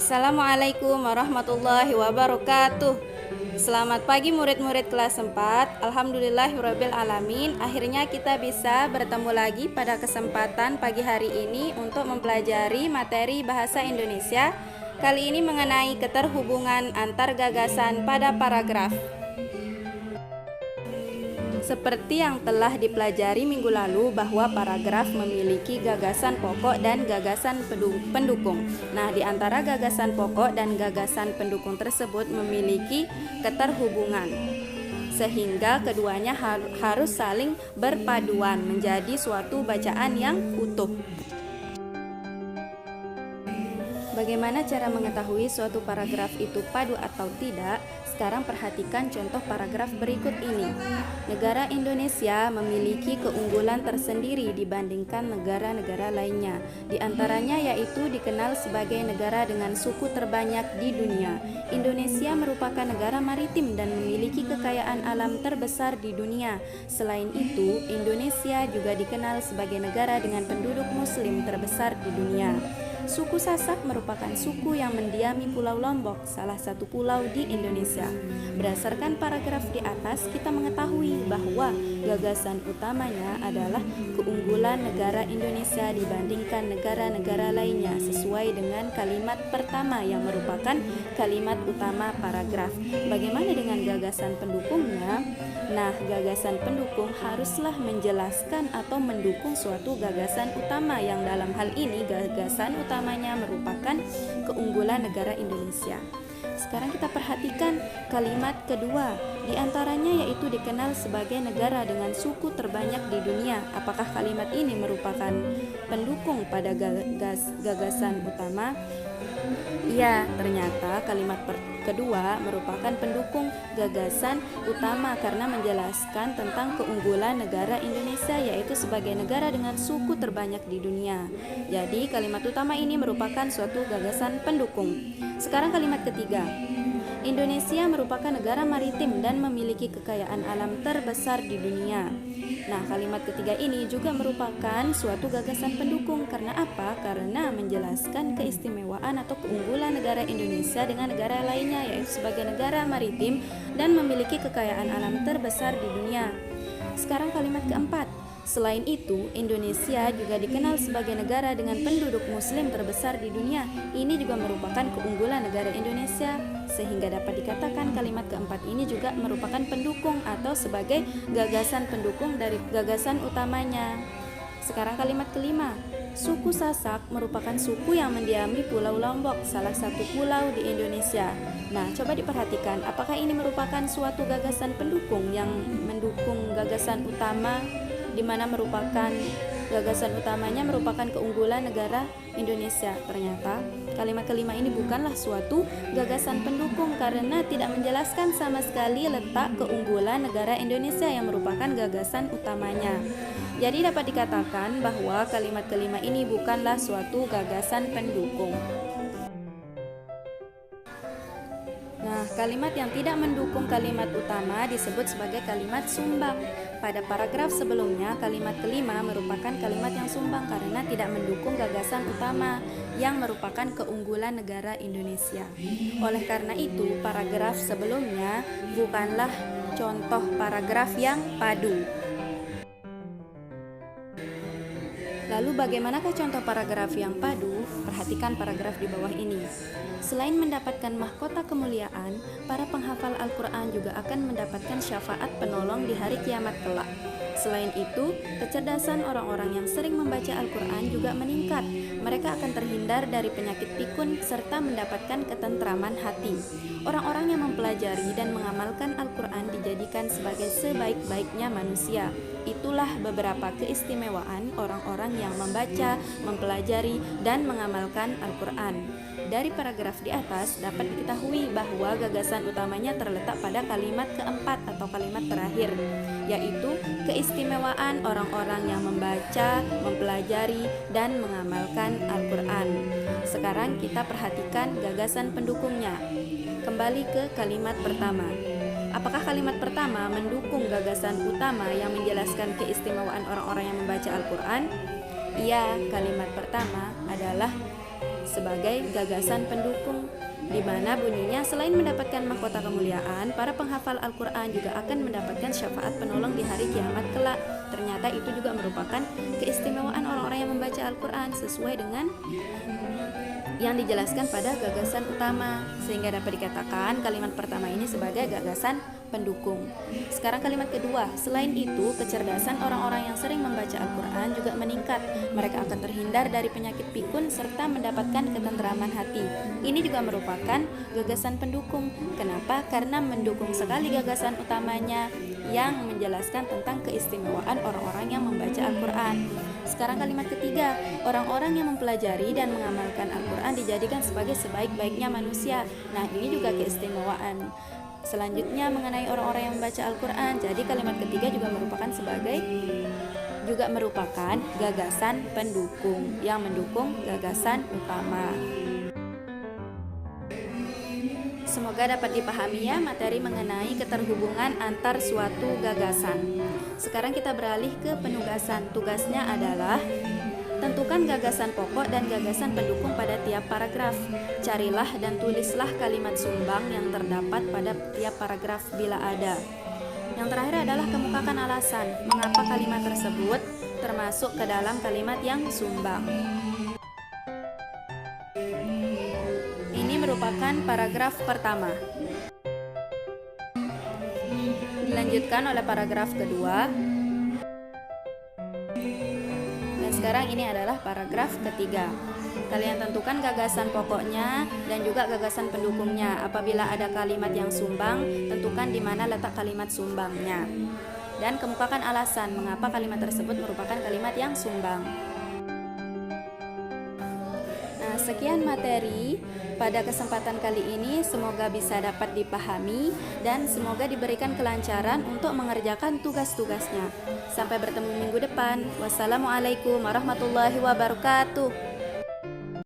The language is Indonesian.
Assalamualaikum warahmatullahi wabarakatuh. Selamat pagi murid-murid kelas 4. Alhamdulillahirabbil alamin. Akhirnya kita bisa bertemu lagi pada kesempatan pagi hari ini untuk mempelajari materi bahasa Indonesia. Kali ini mengenai keterhubungan antar gagasan pada paragraf. Seperti yang telah dipelajari minggu lalu bahwa paragraf memiliki gagasan pokok dan gagasan pendukung. Nah, di antara gagasan pokok dan gagasan pendukung tersebut memiliki keterhubungan, sehingga keduanya harus saling berpaduan menjadi suatu bacaan yang utuh. Bagaimana cara mengetahui suatu paragraf itu padu atau tidak? Sekarang perhatikan contoh paragraf berikut ini. Negara Indonesia memiliki keunggulan tersendiri dibandingkan negara-negara lainnya. Di antaranya yaitu dikenal sebagai negara dengan suku terbanyak di dunia. Indonesia merupakan negara maritim dan memiliki kekayaan alam terbesar di dunia. Selain itu, Indonesia juga dikenal sebagai negara dengan penduduk muslim terbesar di dunia. Suku Sasak merupakan suku yang mendiami Pulau Lombok, salah satu pulau di Indonesia. Berdasarkan paragraf di atas, kita mengetahui bahwa gagasan utamanya adalah keunggulan negara Indonesia dibandingkan negara-negara lainnya sesuai dengan kalimat pertama yang merupakan kalimat utama paragraf. Bagaimana dengan gagasan pendukungnya? Nah, gagasan pendukung haruslah menjelaskan atau mendukung suatu gagasan utama yang dalam hal ini gagasan utamanya merupakan keunggulan negara Indonesia. Sekarang kita perhatikan kalimat kedua, di antaranya yaitu dikenal sebagai negara dengan suku terbanyak di dunia. Apakah kalimat ini merupakan pendukung pada gagasan utama? Iya, ternyata kalimat kedua merupakan pendukung gagasan utama karena menjelaskan tentang keunggulan negara Indonesia yaitu sebagai negara dengan suku terbanyak di dunia. Jadi kalimat utama ini merupakan suatu gagasan pendukung. Sekarang kalimat ketiga. Indonesia merupakan negara maritim dan memiliki kekayaan alam terbesar di dunia. Nah, kalimat ketiga ini juga merupakan suatu gagasan pendukung. Karena apa? Karena menjelaskan keistimewaan atau keunggulan negara Indonesia dengan negara lainnya, yaitu sebagai negara maritim dan memiliki kekayaan alam terbesar di dunia. Sekarang kalimat keempat. Selain itu, Indonesia juga dikenal sebagai negara dengan penduduk muslim terbesar di dunia. Ini juga merupakan keunggulan negara Indonesia, sehingga dapat dikatakan kalimat keempat ini juga merupakan pendukung atau sebagai gagasan pendukung dari gagasan utamanya. Sekarang kalimat kelima. Suku Sasak merupakan suku yang mendiami Pulau Lombok, salah satu pulau di Indonesia. Nah, coba diperhatikan, apakah ini merupakan suatu gagasan pendukung yang mendukung gagasan utama, di mana merupakan gagasan utamanya merupakan keunggulan negara Indonesia. Ternyata kalimat kelima ini bukanlah suatu gagasan pendukung karena tidak menjelaskan sama sekali letak keunggulan negara Indonesia yang merupakan gagasan utamanya. Jadi dapat dikatakan bahwa kalimat kelima ini bukanlah suatu gagasan pendukung. Nah, kalimat yang tidak mendukung kalimat utama disebut sebagai kalimat sumbang. Pada paragraf sebelumnya, kalimat kelima merupakan kalimat yang sumbang karena tidak mendukung gagasan utama yang merupakan keunggulan negara Indonesia. Oleh karena itu, paragraf sebelumnya bukanlah contoh paragraf yang padu. Lalu bagaimanakah contoh paragraf yang padu? Perhatikan paragraf di bawah ini. Selain mendapatkan mahkota kemuliaan, para penghafal Al-Quran juga akan mendapatkan syafaat penolong di hari kiamat kelak. Selain itu, kecerdasan orang-orang yang sering membaca Al-Quran juga meningkat. Mereka akan terhindar dari penyakit pikun serta mendapatkan ketentraman hati. Orang-orang yang mempelajari dan mengamalkan Al-Quran dijadikan sebagai sebaik-baiknya manusia. Itulah beberapa keistimewaan orang-orang yang membaca, mempelajari, dan mengamalkan Al-Quran. Dari paragraf di atas dapat diketahui bahwa gagasan utamanya terletak pada kalimat keempat atau kalimat terakhir, yaitu keistimewaan orang-orang yang membaca, mempelajari, dan mengamalkan Al-Quran. Sekarang kita perhatikan gagasan pendukungnya. Kembali ke kalimat pertama. Apakah kalimat pertama mendukung gagasan utama yang menjelaskan keistimewaan orang-orang yang membaca Al-Quran? Iya, kalimat pertama adalah sebagai gagasan pendukung, di mana bunyinya selain mendapatkan mahkota kemuliaan, para penghafal Al-Quran juga akan mendapatkan syafaat penolong di hari kiamat kelak. Ternyata itu juga merupakan keistimewaan orang-orang yang membaca Al-Quran sesuai dengan yang dijelaskan pada gagasan utama, sehingga dapat dikatakan kalimat pertama ini sebagai gagasan pendukung. Sekarang kalimat kedua, selain itu kecerdasan orang-orang yang sering membaca Al-Quran juga meningkat. Mereka akan terhindar dari penyakit pikun serta mendapatkan ketentraman hati. Ini juga merupakan gagasan pendukung. Kenapa? Karena mendukung sekali gagasan utamanya yang menjelaskan tentang keistimewaan orang-orang yang membaca Al-Quran. Sekarang kalimat ketiga, orang-orang yang mempelajari dan mengamalkan Al-Quran dijadikan sebagai sebaik-baiknya manusia. Nah, ini juga keistimewaan selanjutnya mengenai orang-orang yang membaca Al-Quran. Jadi kalimat ketiga juga merupakan gagasan pendukung yang mendukung gagasan utama. Semoga dapat dipahami ya materi mengenai keterhubungan antar suatu gagasan. Sekarang kita beralih ke penugasan. Tugasnya adalah tentukan gagasan pokok dan gagasan pendukung pada tiap paragraf. Carilah dan tulislah kalimat sumbang yang terdapat pada tiap paragraf bila ada. Yang terakhir adalah kemukakan alasan mengapa kalimat tersebut termasuk ke dalam kalimat yang sumbang. Ini merupakan paragraf pertama. Dilanjutkan oleh paragraf kedua. Dan sekarang ini adalah paragraf ketiga. Kalian tentukan gagasan pokoknya dan juga gagasan pendukungnya. Apabila ada kalimat yang sumbang, tentukan di mana letak kalimat sumbangnya. Dan kemukakan alasan mengapa kalimat tersebut merupakan kalimat yang sumbang. Nah, sekian materi pada kesempatan kali ini. Semoga bisa dapat dipahami dan semoga diberikan kelancaran untuk mengerjakan tugas-tugasnya. Sampai bertemu minggu depan. Wassalamualaikum warahmatullahi wabarakatuh.